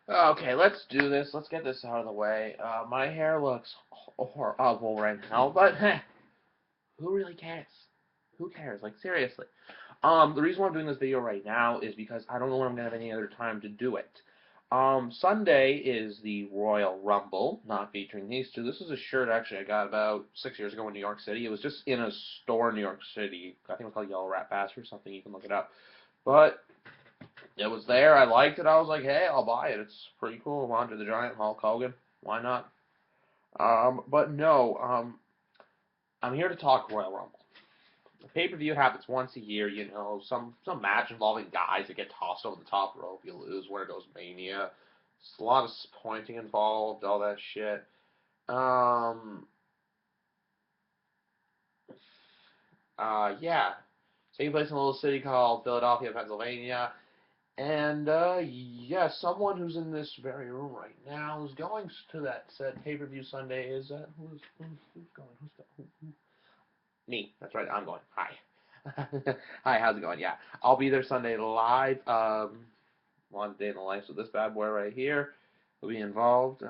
Okay, let's do this. Let's get this out of the way. My hair looks horrible right now, but who really cares? Who cares? Like, seriously. The reason why I'm doing this video right now is because I don't know when I'm going to have any other time to do it. Sunday is the Royal Rumble, not featuring these two. This is a shirt, actually, I got about 6 years ago in New York City. It was just in a store in New York City. I think it was called Yellow Rat Bastard or something. You can look it up. But it was there. I liked it. I was like, hey, I'll buy it. It's pretty cool. Andre the Giant, Hulk Hogan. Why not? But no, I'm here to talk Royal Rumble. The pay-per-view happens once a year, some match involving guys that get tossed over the top rope. You lose. Where goes Mania? It's a lot of pointing involved, all that shit. Yeah. Taking place in a little city called Philadelphia, Pennsylvania. And, yeah, someone who's in this very room right now is going to that said pay-per-view Sunday. Who's going? Me. That's right, I'm going. Hi. Hi, how's it going? Yeah, I'll be there Sunday live. One day in the life of this bad boy right here will be involved.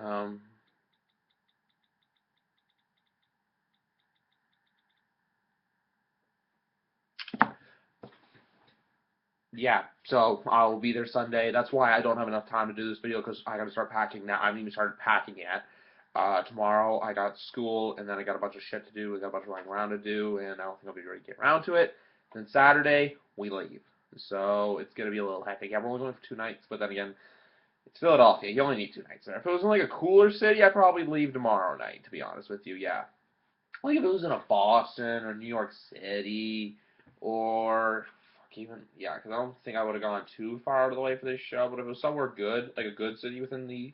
Yeah, so I'll be there Sunday. That's why I don't have enough time to do this video because I got to start packing now. I haven't even started packing yet. Tomorrow I got school and then I got a bunch of shit to do. I got a bunch of running around to do, and I don't think I'll be ready to get around to it. Then Saturday we leave, so it's gonna be a little hectic. Yeah, we're only going for 2 nights, but then again, it's Philadelphia. You only need 2 nights there. If it was in like a cooler city, I'd probably leave tomorrow night. To be honest with you, yeah. Like if it was in a Boston or New York City or fuck even yeah, because I don't think I would have gone too far out of the way for this show. But if it was somewhere good, like a good city within the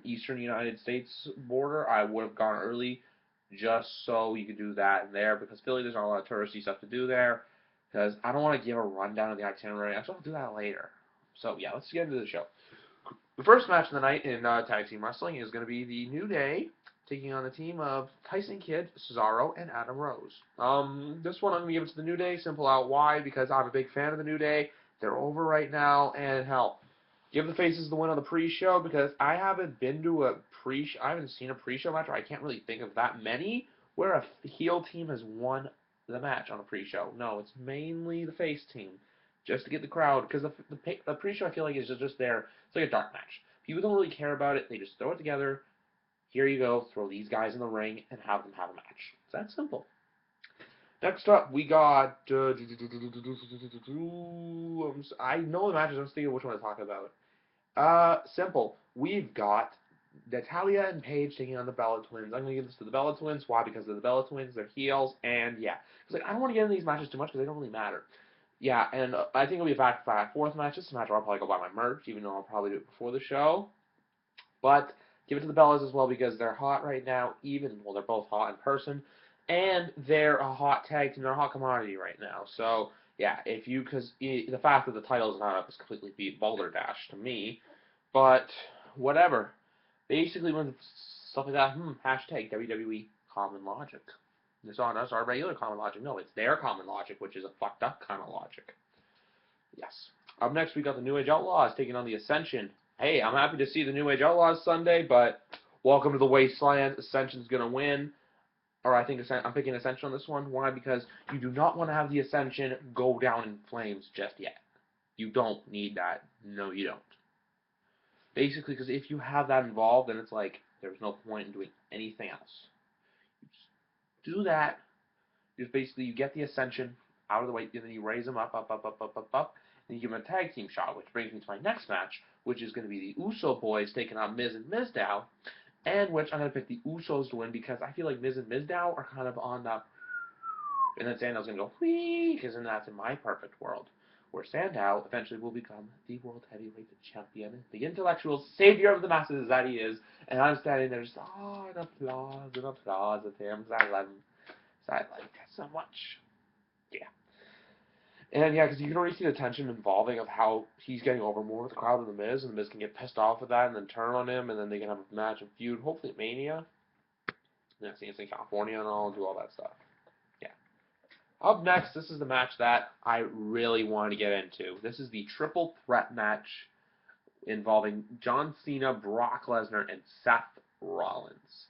eastern United States border, I would have gone early just so you could do that in there because Philly there's not a lot of touristy stuff to do there. Because I don't want to give a rundown of the itinerary. Actually, I'll do that later. So yeah, let's get into the show. The first match of the night in tag team wrestling is going to be the New Day taking on the team of Tyson Kidd, Cesaro, and Adam Rose. This one I'm going to give it to the New Day. Simple out why, because I'm a big fan of the New Day. They're over right now, and hell, give the faces the win on the pre-show because I haven't been to I haven't seen a pre-show match, or I can't really think of that many where a heel team has won the match on a pre-show. No, it's mainly the face team just to get the crowd because the pre-show I feel like is just there. It's like a dark match. People don't really care about it. They just throw it together. Here you go. Throw these guys in the ring and have them have a match. It's that simple. Next up, we got. I know the matches. I'm just thinking which one to talk about. Simple. We've got Natalia and Paige taking on the Bella Twins. I'm going to give this to the Bella Twins. Why? Because of the Bella Twins. They're heels. And yeah. Because like, I don't want to get into these matches too much because they don't really matter. Yeah, and I think it'll be a back fourth match. This match I'll probably go buy my merch, even though I'll probably do it before the show. But give it to the Bellas as well because they're hot right now. Well, they're both hot in person, and they're a hot tag team. They're a hot commodity right now. So yeah, because the fact that the title's not up is completely beat balderdash to me. But whatever. Basically, when stuff like that, hashtag WWE common logic. It's not us, our regular common logic. No, it's their common logic, which is a fucked up kind of logic. Yes. Up next, we got the New Age Outlaws taking on the Ascension. Hey, I'm happy to see the New Age Outlaws Sunday, but welcome to the Wasteland. Ascension's going to win. Or I think I'm picking Ascension on this one. Why? Because you do not want to have the Ascension go down in flames just yet. You don't need that. No, you don't. Basically, because if you have that involved, then it's like there's no point in doing anything else. You just do that. Just basically you get the Ascension out of the way, and then you raise them up, and you give them a tag team shot, which brings me to my next match, which is going to be the Uso Boys taking on Miz and Mizdow, and which I'm going to pick the Usos to win because I feel like Miz and Mizdow are kind of on the, and then Sandow's going to go, whee, because then that's in my perfect world, where Sandow eventually will become the World Heavyweight Champion, the intellectual savior of the masses that he is, and I'm standing there just, and applause at him, because I love him. I like that so much. Yeah. And yeah, because you can already see the tension involving of how he's getting over more with the crowd than the Miz, and the Miz can get pissed off with that and then turn on him, and then they can have a match and feud, hopefully at Mania. Yeah, see, it's in California and all, do all that stuff. Yeah. Up next, this is the match that I really want to get into. This is the triple threat match involving John Cena, Brock Lesnar, and Seth Rollins.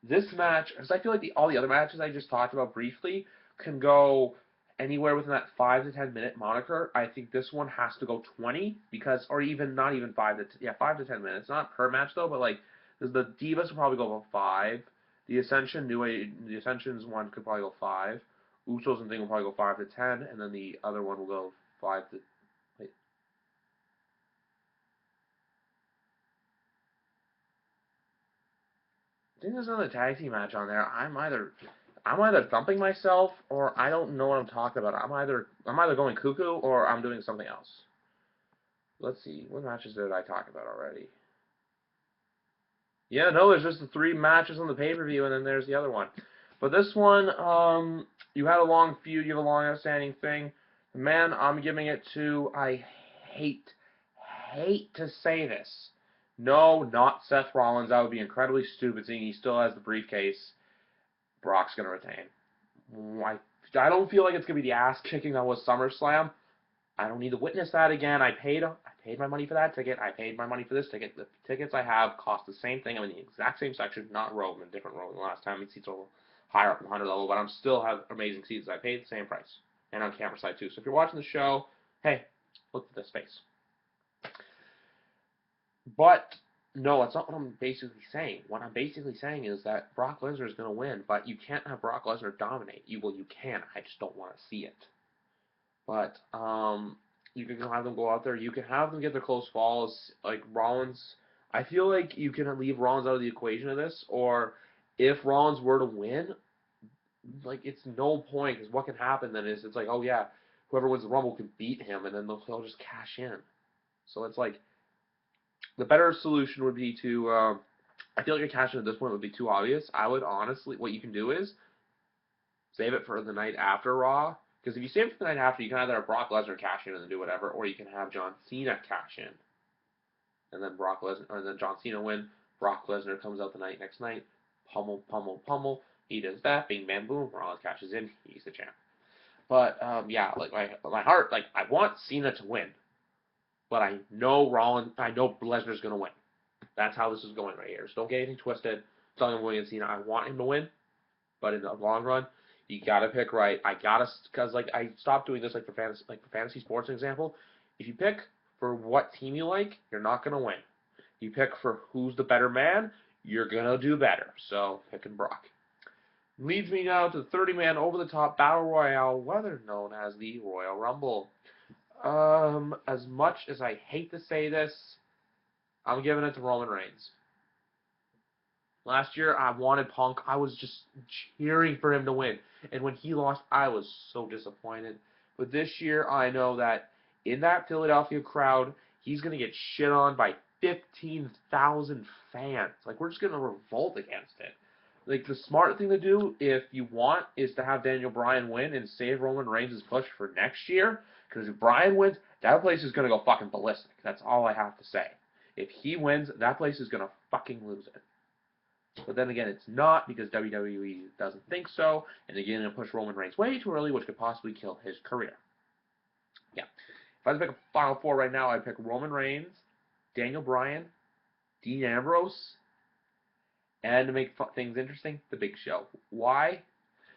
This match, because I feel like all the other matches I just talked about briefly can go anywhere within that 5 to 10 minute moniker. I think this one has to go 20 because, or even not even 5 to 10 minutes, not per match though, but like the Divas will probably go about 5. The Ascension's one could probably go 5. Usos and thing will probably go 5 to 10, and then the other one will go 5 to. Wait, I think there's another tag team match on there. I'm either thumping myself or I don't know what I'm talking about. I'm either going cuckoo or I'm doing something else. Let's see, what matches did I talk about already? Yeah, no, there's just the 3 matches on the pay-per-view, and then there's the other one. But this one, you had a long feud, you have a long outstanding thing. The man I'm giving it to, I hate to say this. No, not Seth Rollins. That would be incredibly stupid, seeing he still has the briefcase. Brock's going to retain. I don't feel like it's going to be the ass kicking that was SummerSlam. I don't need to witness that again. I paid my money for that ticket. I paid my money for this ticket. The tickets I have cost the same thing. I'm in the exact same section, not row. I'm in a different row than the last time. My seats are a little higher up in the 100 level, but I'm still have amazing seats. I paid the same price. And on camera side too. So if you're watching the show, hey, look at this face. But no, that's not what I'm basically saying. What I'm basically saying is that Brock Lesnar is going to win, but you can't have Brock Lesnar dominate. You can. I just don't want to see it. But you can have them go out there. You can have them get their close falls. Like Rollins, I feel like you can leave Rollins out of the equation of this. Or if Rollins were to win, like it's no point because what can happen then is it's like, oh yeah, whoever wins the Rumble can beat him, and then they'll just cash in. So it's like the better solution would be to. I feel like a cash in at this point would be too obvious. I would honestly, what you can do is save it for the night after Raw. Because if you save it for the night after, you can either have Brock Lesnar cash in and then do whatever, or you can have John Cena cash in, and then John Cena win. Brock Lesnar comes out the next night, pummel, pummel, pummel. He does that, bing, bam, boom. Rollins cashes in. He's the champ. But yeah, like my heart, like I want Cena to win, but I know Lesnar's gonna win. That's how this is going right here. So don't get anything twisted. It's not going against Cena. I want him to win, but in the long run, you gotta pick right. Because like I stopped doing this for fantasy sports, example. If you pick for what team you like, you're not gonna win. You pick for who's the better man, you're gonna do better. So picking Brock. Leads me now to the 30-man over-the-top battle royale, whether known as the Royal Rumble. As much as I hate to say this, I'm giving it to Roman Reigns. Last year, I wanted Punk. I was just cheering for him to win. And when he lost, I was so disappointed. But this year, I know that in that Philadelphia crowd, he's going to get shit on by 15,000 fans. Like, we're just going to revolt against it. Like, the smart thing to do, if you want, is to have Daniel Bryan win and save Roman Reigns' push for next year. Because if Bryan wins, that place is going to go fucking ballistic. That's all I have to say. If he wins, that place is going to fucking lose it. But then again, it's not because WWE doesn't think so, and they're going to push Roman Reigns way too early, which could possibly kill his career. Yeah. If I had to pick a Final Four right now, I'd pick Roman Reigns, Daniel Bryan, Dean Ambrose, and to make things interesting, The Big Show. Why?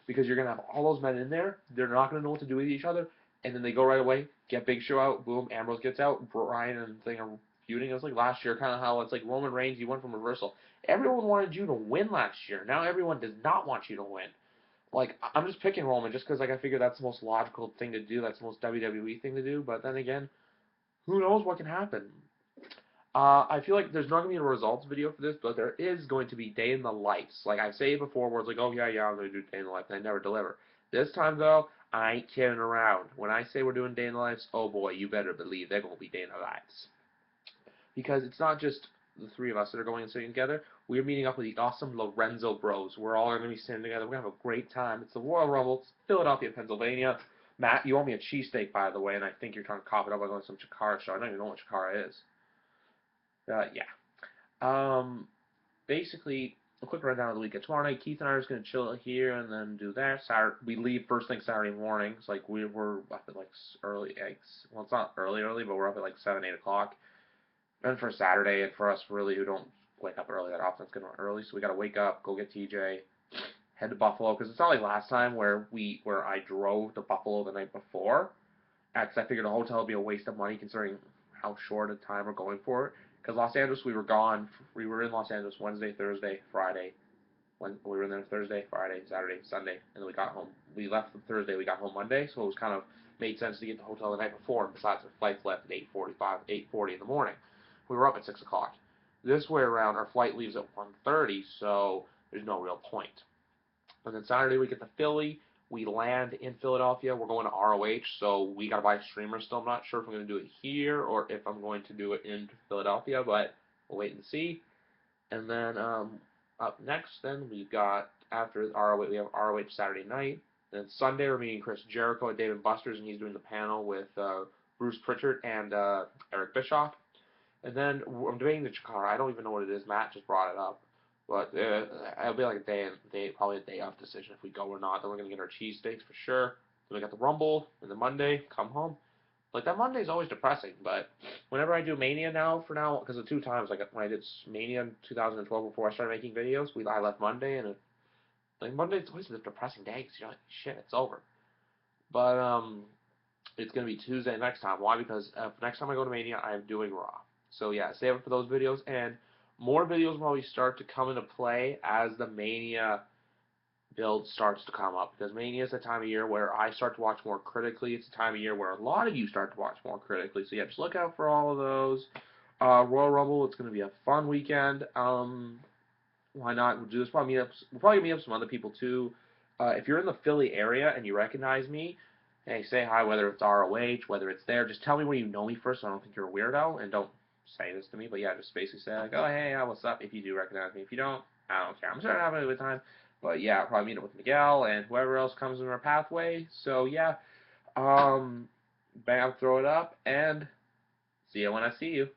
Because you're going to have all those men in there. They're not going to know what to do with each other, and then they go right away, get Big Show out, boom, Ambrose gets out, Bryan and thing are feuding. It was like last year, kind of how it's like Roman Reigns, you went from reversal. Everyone wanted you to win last year. Now everyone does not want you to win. Like, I'm just picking Roman just because like I figure that's the most logical thing to do. That's the most WWE thing to do. But then again, who knows what can happen? I feel like there's not going to be a results video for this, but there is going to be day in the lives. Like I've said before, where it's like, oh yeah, I'm going to do day in the life, and I never deliver. This time though, I ain't kidding around. When I say we're doing day in the lives, oh boy, you better believe they're going to be day in the lives. Because it's not just the 3 of us that are going and sitting together. We're meeting up with the awesome Lorenzo Bros. We're all going to be sitting together. We're going to have a great time. It's the Royal Rumble. It's Philadelphia, Pennsylvania. Matt, you owe me a cheesesteak, by the way, and I think you're trying to cough it up by going to some Chikara show. I don't even know what Chikara is. Yeah. Basically, a quick rundown of the weekend. Tomorrow night, Keith and I are just going to chill here and then do that. We leave first thing Saturday morning. It's like we're up at like early. Well, it's not early, but we're up at like 7, 8 o'clock. And for Saturday, and for us really who don't wake up early that often, it's gonna run early, so we gotta wake up, go get TJ, head to Buffalo because it's not like last time where I drove to Buffalo the night before. Because I figured a hotel would be a waste of money considering how short a time we're going for it. Because Los Angeles, we were gone. We were in Los Angeles Wednesday, Thursday, Friday. When we were in there Thursday, Friday, Saturday, Sunday, and then we got home. We left Thursday. We got home Monday, so it was kind of made sense to get to the hotel the night before. Besides, our flights left at 8:45, 8:40 in the morning. We were up at 6 o'clock. This way around, our flight leaves at 1:30, so there's no real point. And then Saturday we get to Philly. We land in Philadelphia. We're going to ROH, so we got to buy a streamer still. I'm not sure if I'm going to do it here or if I'm going to do it in Philadelphia, but we'll wait and see. And then up next, then we've got after ROH, we have ROH Saturday night. Then Sunday we're meeting Chris Jericho at Dave and Buster's, and he's doing the panel with Bruce Pritchard and Eric Bischoff. And then I'm debating the Chikara. I don't even know what it is. Matt just brought it up. But it'll be like probably a day off decision if we go or not. Then we're going to get our cheesesteaks for sure. Then we got the Rumble, and then Monday, come home. Like, that Monday is always depressing, but whenever I do Mania now, because the 2 times, like, when I did Mania in 2012 before I started making videos, I left Monday, and like, Monday's always a depressing day, because you're like, shit, it's over. But, it's going to be Tuesday next time. Why? Because next time I go to Mania, I am doing Raw. So yeah, save it for those videos, and more videos will probably start to come into play as the Mania build starts to come up, because Mania is a time of year where I start to watch more critically. It's a time of year where a lot of you start to watch more critically. So yeah, just look out for all of those. Royal Rumble, it's going to be a fun weekend. Why not? We'll do this. We'll probably meet up some other people too. If you're in the Philly area and you recognize me, hey, say hi. Whether it's ROH, whether it's there, just tell me when you know me first, so I don't think you're a weirdo, and don't say this to me. But yeah, just basically say like, oh hey, what's up? If you do recognize me, if you don't, I don't care. I'm sure having a good time. But yeah, I'll probably meet up with Miguel and whoever else comes in our pathway. So yeah, bam, throw it up, and see you when I see you.